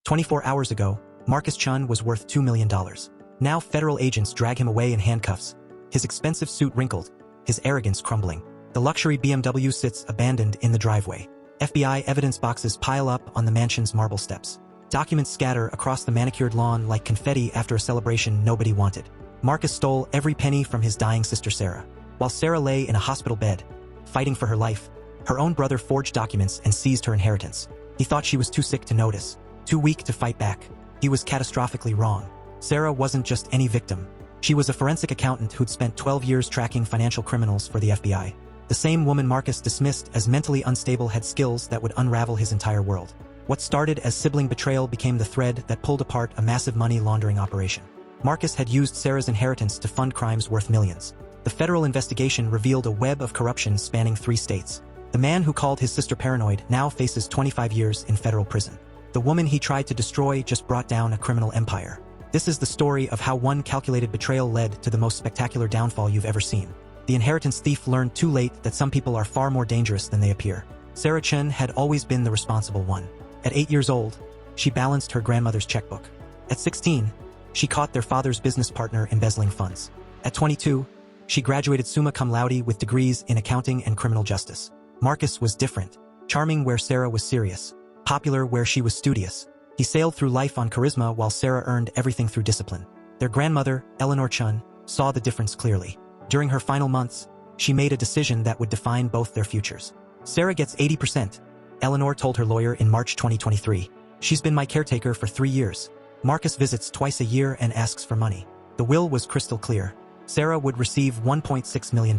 24 hours ago, Marcus Chun was worth $2 million. Now federal agents drag him away in handcuffs, his expensive suit wrinkled, his arrogance crumbling. The luxury BMW sits abandoned in the driveway. FBI evidence boxes pile up on the mansion's marble steps. Documents scatter across the manicured lawn like confetti after a celebration nobody wanted. Marcus stole every penny from his dying sister Sarah. While Sarah lay in a hospital bed, fighting for her life, her own brother forged documents and seized her inheritance. He thought she was too sick to notice, too weak to fight back. He was catastrophically wrong. Sarah wasn't just any victim. She was a forensic accountant who'd spent 12 years tracking financial criminals for the FBI. The same woman Marcus dismissed as mentally unstable had skills that would unravel his entire world. What started as sibling betrayal became the thread that pulled apart a massive money laundering operation. Marcus had used Sarah's inheritance to fund crimes worth millions. The federal investigation revealed a web of corruption spanning 3 states. The man who called his sister paranoid now faces 25 years in federal prison. The woman he tried to destroy just brought down a criminal empire. This is the story of how one calculated betrayal led to the most spectacular downfall you've ever seen. The inheritance thief learned too late that some people are far more dangerous than they appear. Sarah Chen had always been the responsible one. At 8 years old, she balanced her grandmother's checkbook. At 16, she caught their father's business partner embezzling funds. At 22, she graduated summa cum laude with degrees in accounting and criminal justice. Marcus was different, charming where Sarah was serious, popular where she was studious. He sailed through life on charisma while Sarah earned everything through discipline. Their grandmother, Eleanor Chun, saw the difference clearly. During her final months, she made a decision that would define both their futures. Sarah gets 80%, Eleanor told her lawyer in March 2023. She's been my caretaker for 3 years. Marcus visits twice a year and asks for money. The will was crystal clear. Sarah would receive $1.6 million.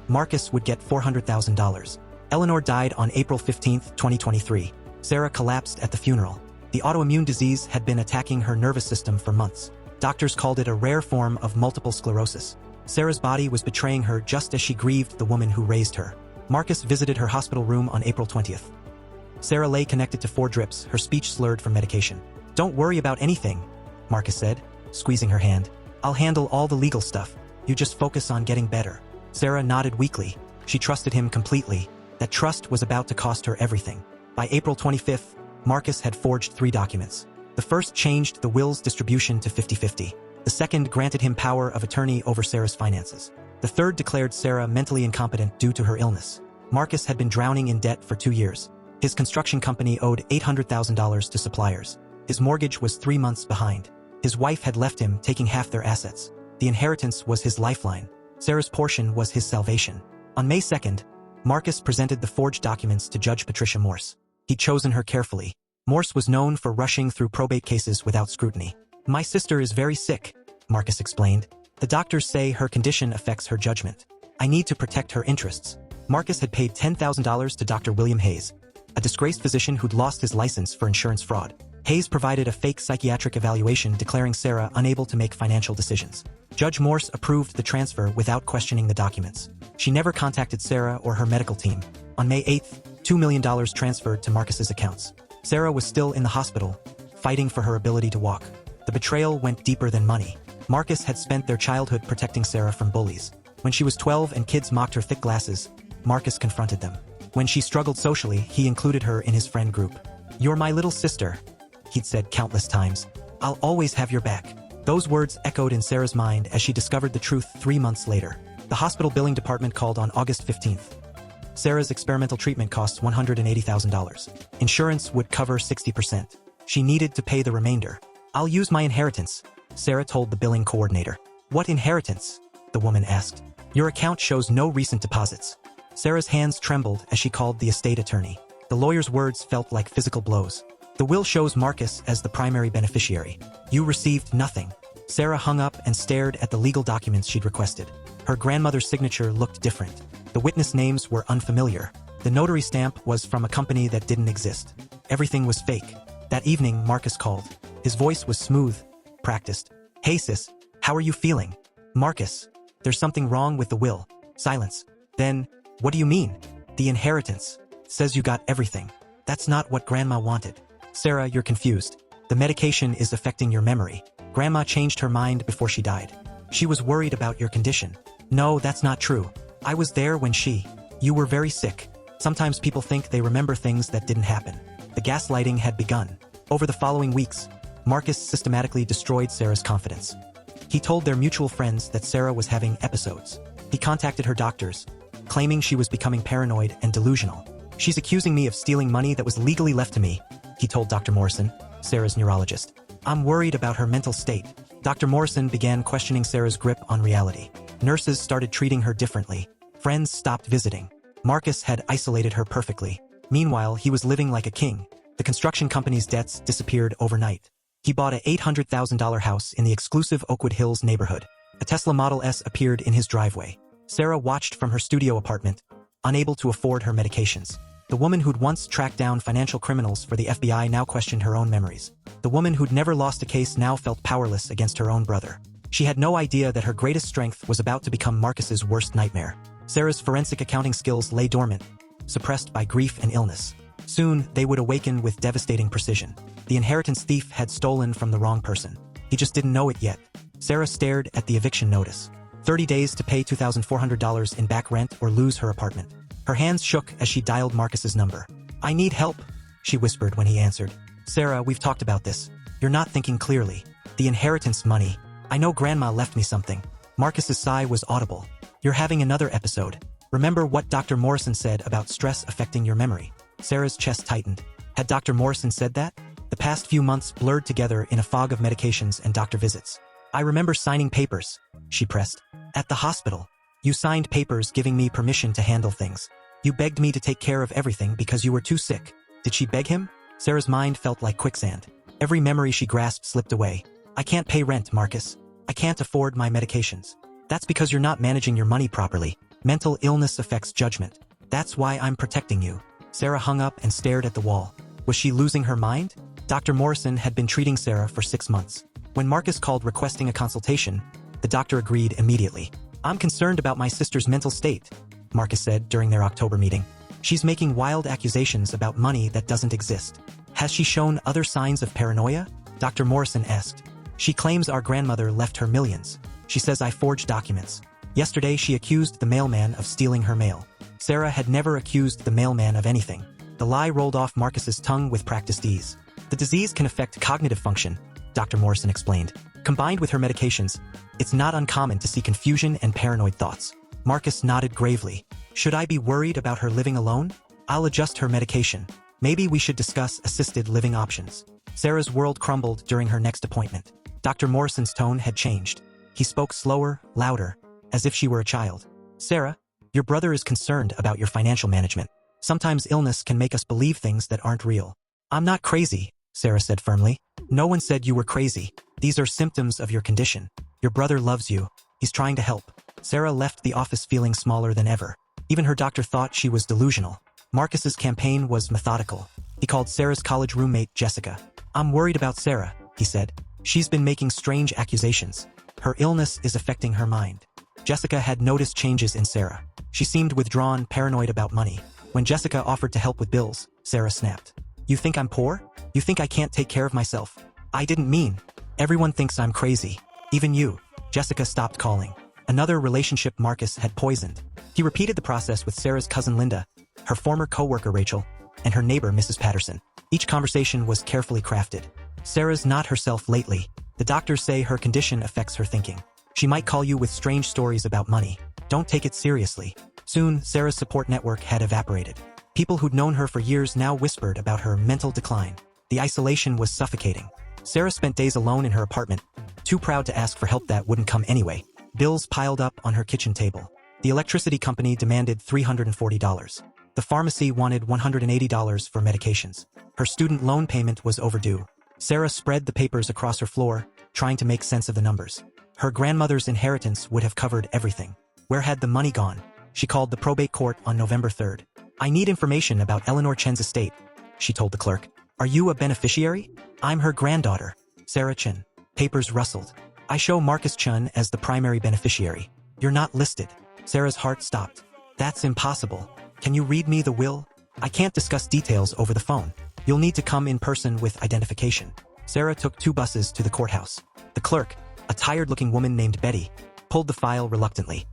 Marcus would get $400,000. Eleanor died on April 15, 2023. Sarah collapsed at the funeral. The autoimmune disease had been attacking her nervous system for months. Doctors called it a rare form of multiple sclerosis. Sarah's body was betraying her just as she grieved the woman who raised her. Marcus visited her hospital room on April 20th. Sarah lay connected to 4 drips, her speech slurred from medication. "Don't worry about anything," Marcus said, squeezing her hand. "I'll handle all the legal stuff. You just focus on getting better." Sarah nodded weakly. She trusted him completely. That trust was about to cost her everything. By April 25th, Marcus had forged 3 documents. The first changed the will's distribution to 50-50. The second granted him power of attorney over Sarah's finances. The third declared Sarah mentally incompetent due to her illness. Marcus had been drowning in debt for 2 years. His construction company owed $800,000 to suppliers. His mortgage was 3 months behind. His wife had left him, taking half their assets. The inheritance was his lifeline. Sarah's portion was his salvation. On May 2nd, Marcus presented the forged documents to Judge Patricia Morse. He'd chosen her carefully. Morse was known for rushing through probate cases without scrutiny. "My sister is very sick," Marcus explained. "The doctors say her condition affects her judgment. I need to protect her interests." Marcus had paid $10,000 to Dr. William Hayes, a disgraced physician who'd lost his license for insurance fraud. Hayes provided a fake psychiatric evaluation declaring Sarah unable to make financial decisions. Judge Morse approved the transfer without questioning the documents. She never contacted Sarah or her medical team. On May 8th, $2 million transferred to Marcus's accounts. Sarah was still in the hospital, fighting for her ability to walk. The betrayal went deeper than money. Marcus had spent their childhood protecting Sarah from bullies. When she was 12 and kids mocked her thick glasses, Marcus confronted them. When she struggled socially, he included her in his friend group. "You're my little sister," he'd said countless times. "I'll always have your back." Those words echoed in Sarah's mind as she discovered the truth 3 months later. The hospital billing department called on August 15th. Sarah's experimental treatment costs $180,000. Insurance would cover 60%. She needed to pay the remainder. "I'll use my inheritance," Sarah told the billing coordinator. "What inheritance?" the woman asked. "Your account shows no recent deposits." Sarah's hands trembled as she called the estate attorney. The lawyer's words felt like physical blows. "The will shows Marcus as the primary beneficiary. You received nothing." Sarah hung up and stared at the legal documents she'd requested. Her grandmother's signature looked different. The witness names were unfamiliar. The notary stamp was from a company that didn't exist. Everything was fake. That evening, Marcus called. His voice was smooth, practiced. "Hey sis, how are you feeling?" "Marcus, there's something wrong with the will." Silence. Then, "What do you mean?" "The inheritance says you got everything. That's not what Grandma wanted." "Sarah, you're confused. The medication is affecting your memory. Grandma changed her mind before she died. She was worried about your condition." "No, that's not true. I was there when you were very sick. Sometimes people think they remember things that didn't happen." The gaslighting had begun. Over the following weeks, Marcus systematically destroyed Sarah's confidence. He told their mutual friends that Sarah was having episodes. He contacted her doctors, claiming she was becoming paranoid and delusional. "She's accusing me of stealing money that was legally left to me," he told Dr. Morrison, Sarah's neurologist. "I'm worried about her mental state." Dr. Morrison began questioning Sarah's grip on reality. Nurses started treating her differently. Friends stopped visiting. Marcus had isolated her perfectly. Meanwhile, he was living like a king. The construction company's debts disappeared overnight. He bought a $800,000 house in the exclusive Oakwood Hills neighborhood. A Tesla Model S appeared in his driveway. Sarah watched from her studio apartment, unable to afford her medications. The woman who'd once tracked down financial criminals for the FBI now questioned her own memories. The woman who'd never lost a case now felt powerless against her own brother. She had no idea that her greatest strength was about to become Marcus's worst nightmare. Sarah's forensic accounting skills lay dormant, suppressed by grief and illness. Soon, they would awaken with devastating precision. The inheritance thief had stolen from the wrong person. He just didn't know it yet. Sarah stared at the eviction notice. 30 days to pay $2,400 in back rent or lose her apartment. Her hands shook as she dialed Marcus's number. "I need help," she whispered when he answered. "Sarah, we've talked about this. You're not thinking clearly. The inheritance money. I know Grandma left me something." Marcus's sigh was audible. "You're having another episode. Remember what Dr. Morrison said about stress affecting your memory?" Sarah's chest tightened. Had Dr. Morrison said that? The past few months blurred together in a fog of medications and doctor visits. "I remember signing papers," she pressed. "At the hospital. You signed papers giving me permission to handle things. You begged me to take care of everything because you were too sick." Did she beg him? Sarah's mind felt like quicksand. Every memory she grasped slipped away. "I can't pay rent, Marcus. I can't afford my medications." "That's because you're not managing your money properly. Mental illness affects judgment. That's why I'm protecting you." Sarah hung up and stared at the wall. Was she losing her mind? Dr. Morrison had been treating Sarah for 6 months. When Marcus called requesting a consultation, the doctor agreed immediately. "I'm concerned about my sister's mental state," Marcus said during their October meeting. "She's making wild accusations about money that doesn't exist." "Has she shown other signs of paranoia?" Dr. Morrison asked. "She claims our grandmother left her millions. She says I forged documents. Yesterday she accused the mailman of stealing her mail." Sarah had never accused the mailman of anything. The lie rolled off Marcus's tongue with practiced ease. "The disease can affect cognitive function," Dr. Morrison explained. "Combined with her medications, it's not uncommon to see confusion and paranoid thoughts." Marcus nodded gravely. "Should I be worried about her living alone? I'll adjust her medication. Maybe we should discuss assisted living options." Sarah's world crumbled during her next appointment. Dr. Morrison's tone had changed. He spoke slower, louder, as if she were a child. "Sarah, your brother is concerned about your financial management. Sometimes illness can make us believe things that aren't real." "I'm not crazy," Sarah said firmly. "No one said you were crazy. These are symptoms of your condition. Your brother loves you. He's trying to help." Sarah left the office feeling smaller than ever. Even her doctor thought she was delusional. Marcus's campaign was methodical. He called Sarah's college roommate, Jessica. "I'm worried about Sarah," he said. "She's been making strange accusations. Her illness is affecting her mind." Jessica had noticed changes in Sarah. She seemed withdrawn, paranoid about money. When Jessica offered to help with bills, Sarah snapped. "You think I'm poor? You think I can't take care of myself? I didn't mean. Everyone thinks I'm crazy. Even you." Jessica stopped calling. Another relationship Marcus had poisoned. He repeated the process with Sarah's cousin Linda, her former co-worker Rachel, and her neighbor Mrs. Patterson. Each conversation was carefully crafted. "Sarah's not herself lately. The doctors say her condition affects her thinking. She might call you with strange stories about money. Don't take it seriously." Soon, Sarah's support network had evaporated. People who'd known her for years now whispered about her mental decline. The isolation was suffocating. Sarah spent days alone in her apartment, too proud to ask for help that wouldn't come anyway. Bills piled up on her kitchen table. The electricity company demanded $340. The pharmacy wanted $180 for medications. Her student loan payment was overdue. Sarah spread the papers across her floor, trying to make sense of the numbers. Her grandmother's inheritance would have covered everything. Where had the money gone? She called the probate court on November 3rd. "I need information about Eleanor Chen's estate," she told the clerk. "Are you a beneficiary?" "I'm her granddaughter, Sarah Chen." Papers rustled. "I show Marcus Chen as the primary beneficiary. You're not listed." Sarah's heart stopped. "That's impossible. Can you read me the will?" "I can't discuss details over the phone. You'll need to come in person with identification." Sarah took 2 buses to the courthouse. The clerk, a tired-looking woman named Betty, pulled the file reluctantly.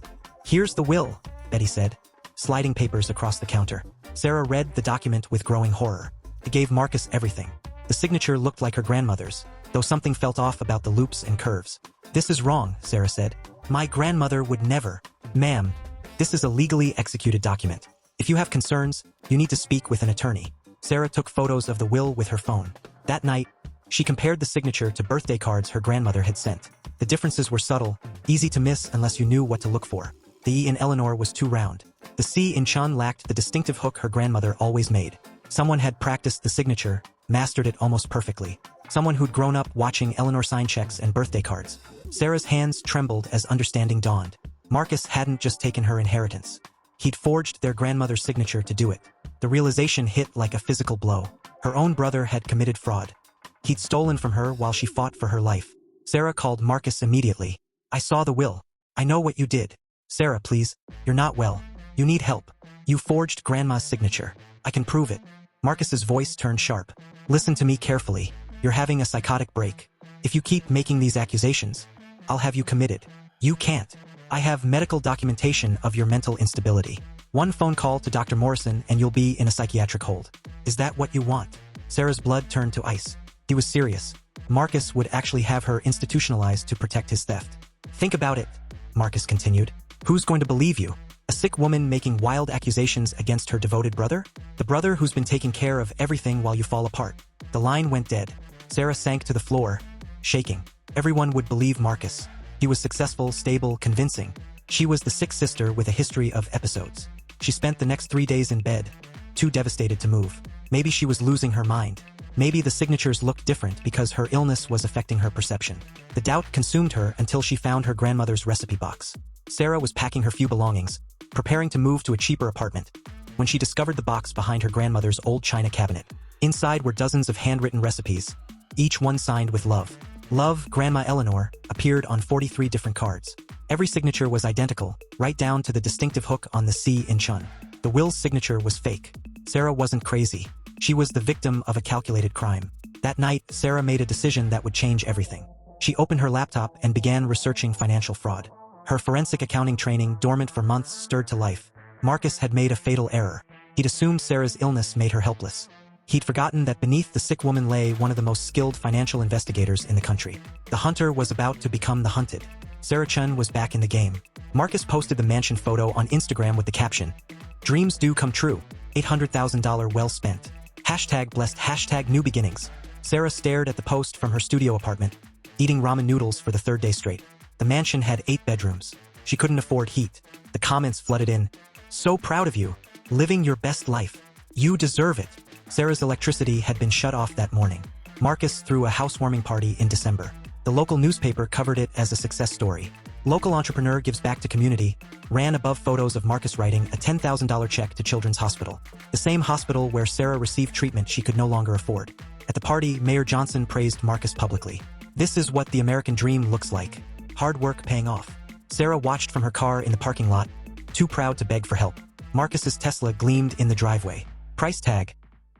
"Here's the will," Betty said, sliding papers across the counter. Sarah read the document with growing horror. It gave Marcus everything. The signature looked like her grandmother's, though something felt off about the loops and curves. "This is wrong," Sarah said. "My grandmother would never." "Ma'am, this is a legally executed document. If you have concerns, you need to speak with an attorney." Sarah took photos of the will with her phone. That night, she compared the signature to birthday cards her grandmother had sent. The differences were subtle, easy to miss unless you knew what to look for. The E in Eleanor was too round. The C in Chun lacked the distinctive hook her grandmother always made. Someone had practiced the signature, mastered it almost perfectly. Someone who'd grown up watching Eleanor sign checks and birthday cards. Sarah's hands trembled as understanding dawned. Marcus hadn't just taken her inheritance. He'd forged their grandmother's signature to do it. The realization hit like a physical blow. Her own brother had committed fraud. He'd stolen from her while she fought for her life. Sarah called Marcus immediately. "I saw the will. I know what you did. Sarah, please. You're not well. You need help. You forged Grandma's signature. I can prove it." Marcus's voice turned sharp. "Listen to me carefully. You're having a psychotic break. If you keep making these accusations, I'll have you committed. You can't. I have medical documentation of your mental instability. One phone call to Dr. Morrison and you'll be in a psychiatric hold. Is that what you want?" Sarah's blood turned to ice. He was serious. Marcus would actually have her institutionalized to protect his theft. "Think about it," Marcus continued. "Who's going to believe you? A sick woman making wild accusations against her devoted brother? The brother who's been taking care of everything while you fall apart." The line went dead. Sarah sank to the floor, shaking. Everyone would believe Marcus. He was successful, stable, convincing. She was the sick sister with a history of episodes. She spent the next 3 days in bed, too devastated to move. Maybe she was losing her mind. Maybe the signatures looked different because her illness was affecting her perception. The doubt consumed her until she found her grandmother's recipe box. Sarah was packing her few belongings, preparing to move to a cheaper apartment, when she discovered the box behind her grandmother's old china cabinet. Inside were dozens of handwritten recipes, each one signed with love. "Love, Grandma Eleanor," appeared on 43 different cards. Every signature was identical, right down to the distinctive hook on the C in Chun. The will's signature was fake. Sarah wasn't crazy. She was the victim of a calculated crime. That night, Sarah made a decision that would change everything. She opened her laptop and began researching financial fraud. Her forensic accounting training, dormant for months, stirred to life. Marcus had made a fatal error. He'd assumed Sarah's illness made her helpless. He'd forgotten that beneath the sick woman lay one of the most skilled financial investigators in the country. The hunter was about to become the hunted. Sarah Chun was back in the game. Marcus posted the mansion photo on Instagram with the caption, "Dreams do come true. $800,000 well spent. Hashtag blessed, hashtag new beginnings." Sarah stared at the post from her studio apartment, eating ramen noodles for the 3rd day straight. The mansion had 8 bedrooms. She couldn't afford heat. The comments flooded in. "So proud of you. Living your best life. You deserve it." Sarah's electricity had been shut off that morning. Marcus threw a housewarming party in December. The local newspaper covered it as a success story. "Local entrepreneur gives back to community," ran above photos of Marcus writing a $10,000 check to Children's Hospital, the same hospital where Sarah received treatment she could no longer afford. At the party, Mayor Johnson praised Marcus publicly. "This is what the American dream looks like. Hard work paying off." Sarah watched from her car in the parking lot, too proud to beg for help. Marcus's Tesla gleamed in the driveway. Price tag,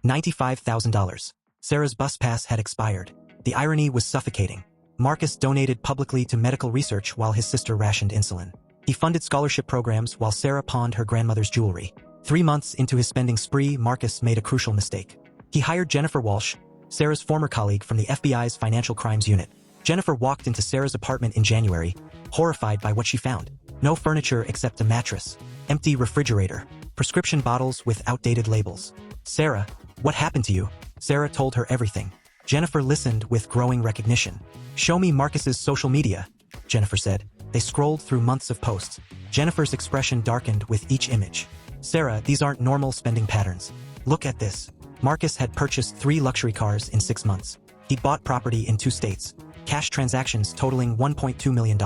$95,000. Sarah's bus pass had expired. The irony was suffocating. Marcus donated publicly to medical research while his sister rationed insulin. He funded scholarship programs while Sarah pawned her grandmother's jewelry. 3 months into his spending spree, Marcus made a crucial mistake. He hired Jennifer Walsh, Sarah's former colleague from the FBI's Financial Crimes Unit. Jennifer walked into Sarah's apartment in January, horrified by what she found. No furniture except a mattress, empty refrigerator, prescription bottles with outdated labels. "Sarah, what happened to you?" Sarah told her everything. Jennifer listened with growing recognition. "Show me Marcus's social media," Jennifer said. They scrolled through months of posts. Jennifer's expression darkened with each image. "Sarah, these aren't normal spending patterns. Look at this." Marcus had purchased 3 luxury cars in 6 months. He'd bought property in 2 states. Cash transactions totaling $1.2 million.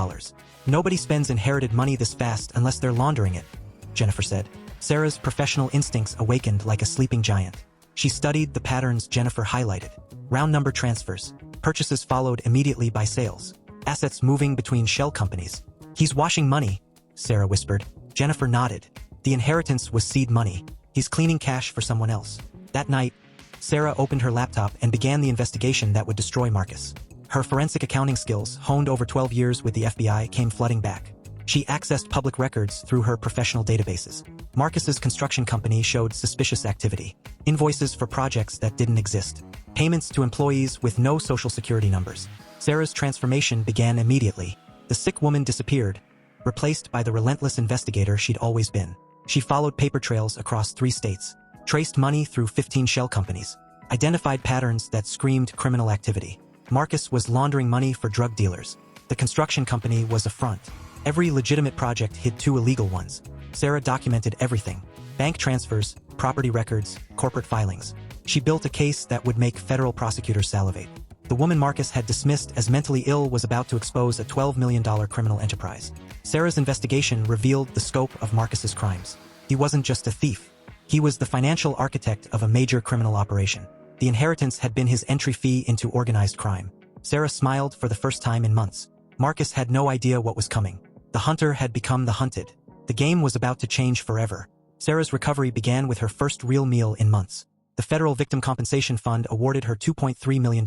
"Nobody spends inherited money this fast unless they're laundering it," Jennifer said. Sarah's professional instincts awakened like a sleeping giant. She studied the patterns Jennifer highlighted. Round number transfers. Purchases followed immediately by sales. Assets moving between shell companies. "He's washing money," Sarah whispered. Jennifer nodded. The inheritance was seed money. He's cleaning cash for someone else. That night, Sarah opened her laptop and began the investigation that would destroy Marcus. Her forensic accounting skills, honed over 12 years with the FBI, came flooding back. She accessed public records through her professional databases. Marcus's construction company showed suspicious activity. Invoices for projects that didn't exist. Payments to employees with no social security numbers. Sarah's transformation began immediately. The sick woman disappeared, replaced by the relentless investigator she'd always been. She followed paper trails across 3 states, traced money through 15 shell companies, identified patterns that screamed criminal activity. Marcus was laundering money for drug dealers. The construction company was a front. Every legitimate project hid 2 illegal ones. Sarah documented everything: bank transfers, property records, corporate filings. She built a case that would make federal prosecutors salivate. The woman Marcus had dismissed as mentally ill was about to expose a $12 million criminal enterprise. Sarah's investigation revealed the scope of Marcus's crimes. He wasn't just a thief. He was the financial architect of a major criminal operation. The inheritance had been his entry fee into organized crime. Sarah smiled for the first time in months. Marcus had no idea what was coming. The hunter had become the hunted. The game was about to change forever. Sarah's recovery began with her first real meal in months. The Federal Victim Compensation Fund awarded her $2.3 million,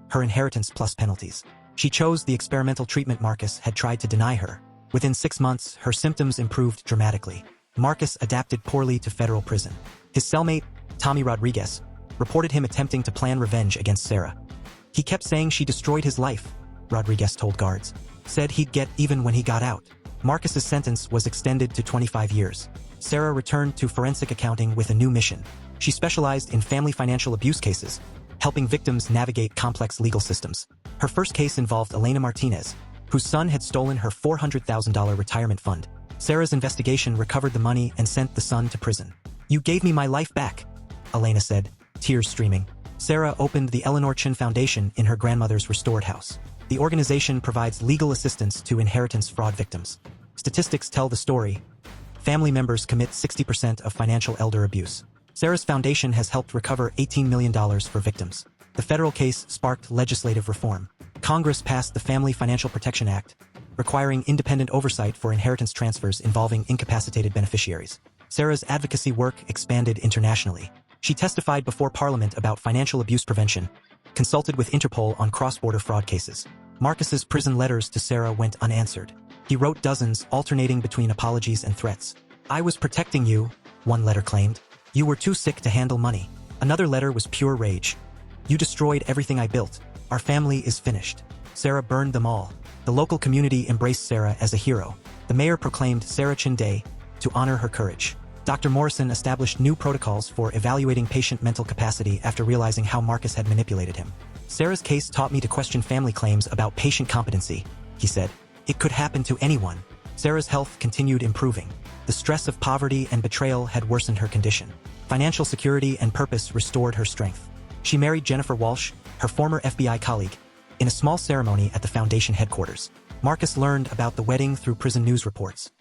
her inheritance plus penalties. She chose the experimental treatment Marcus had tried to deny her. Within 6 months, her symptoms improved dramatically. Marcus adapted poorly to federal prison. His cellmate, Tommy Rodriguez, reported him attempting to plan revenge against Sarah. He kept saying she destroyed his life, Rodriguez told guards. Said he'd get even when he got out. Marcus's sentence was extended to 25 years. Sarah returned to forensic accounting with a new mission. She specialized in family financial abuse cases, helping victims navigate complex legal systems. Her first case involved Elena Martinez, whose son had stolen her $400,000 retirement fund. Sarah's investigation recovered the money and sent the son to prison. "You gave me my life back," Elena said, tears streaming. Sarah opened the Eleanor Chin Foundation in her grandmother's restored house. The organization provides legal assistance to inheritance fraud victims. Statistics tell the story. Family members commit 60% of financial elder abuse. Sarah's foundation has helped recover $18 million for victims. The federal case sparked legislative reform. Congress passed the Family Financial Protection Act, requiring independent oversight for inheritance transfers involving incapacitated beneficiaries. Sarah's advocacy work expanded internationally. She testified before Parliament about financial abuse prevention, consulted with Interpol on cross-border fraud cases. Marcus's prison letters to Sarah went unanswered. He wrote dozens, alternating between apologies and threats. "I was protecting you," one letter claimed. "You were too sick to handle money." Another letter was pure rage. "You destroyed everything I built. Our family is finished." Sarah burned them all. The local community embraced Sarah as a hero. The mayor proclaimed Sarah Chin Day to honor her courage. Dr. Morrison established new protocols for evaluating patient mental capacity after realizing how Marcus had manipulated him. "Sarah's case taught me to question family claims about patient competency," he said. "It could happen to anyone." Sarah's health continued improving. The stress of poverty and betrayal had worsened her condition. Financial security and purpose restored her strength. She married Jennifer Walsh, her former FBI colleague, in a small ceremony at the foundation headquarters. Marcus learned about the wedding through prison news reports.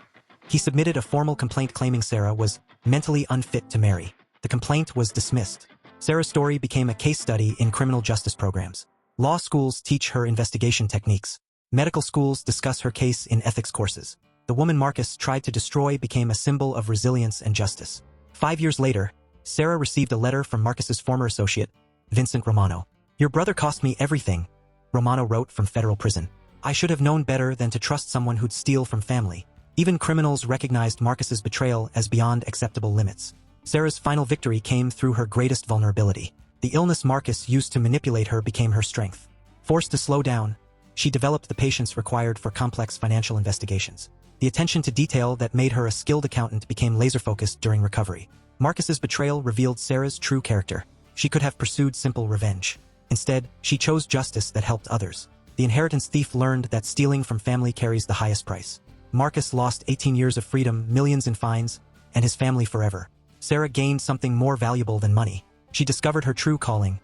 He submitted a formal complaint claiming Sarah was mentally unfit to marry. The complaint was dismissed. Sarah's story became a case study in criminal justice programs. Law schools teach her investigation techniques. Medical schools discuss her case in ethics courses. The woman Marcus tried to destroy became a symbol of resilience and justice. 5 years later, Sarah received a letter from Marcus's former associate, Vincent Romano. "Your brother cost me everything," Romano wrote from federal prison. "I should have known better than to trust someone who'd steal from family." Even criminals recognized Marcus's betrayal as beyond acceptable limits. Sarah's final victory came through her greatest vulnerability. The illness Marcus used to manipulate her became her strength. Forced to slow down, she developed the patience required for complex financial investigations. The attention to detail that made her a skilled accountant became laser-focused during recovery. Marcus's betrayal revealed Sarah's true character. She could have pursued simple revenge. Instead, she chose justice that helped others. The inheritance thief learned that stealing from family carries the highest price. Marcus lost 18 years of freedom, millions in fines, and his family forever. Sarah gained something more valuable than money. She discovered her true calling,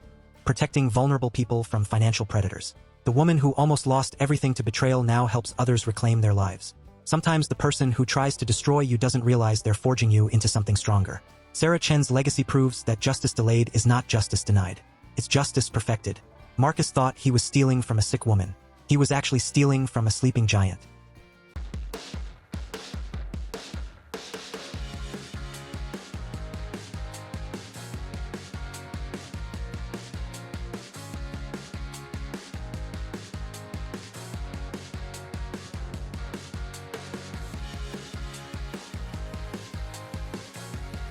protecting vulnerable people from financial predators. The woman who almost lost everything to betrayal now helps others reclaim their lives. Sometimes the person who tries to destroy you doesn't realize they're forging you into something stronger. Sarah Chen's legacy proves that justice delayed is not justice denied. It's justice perfected. Marcus thought he was stealing from a sick woman. He was actually stealing from a sleeping giant.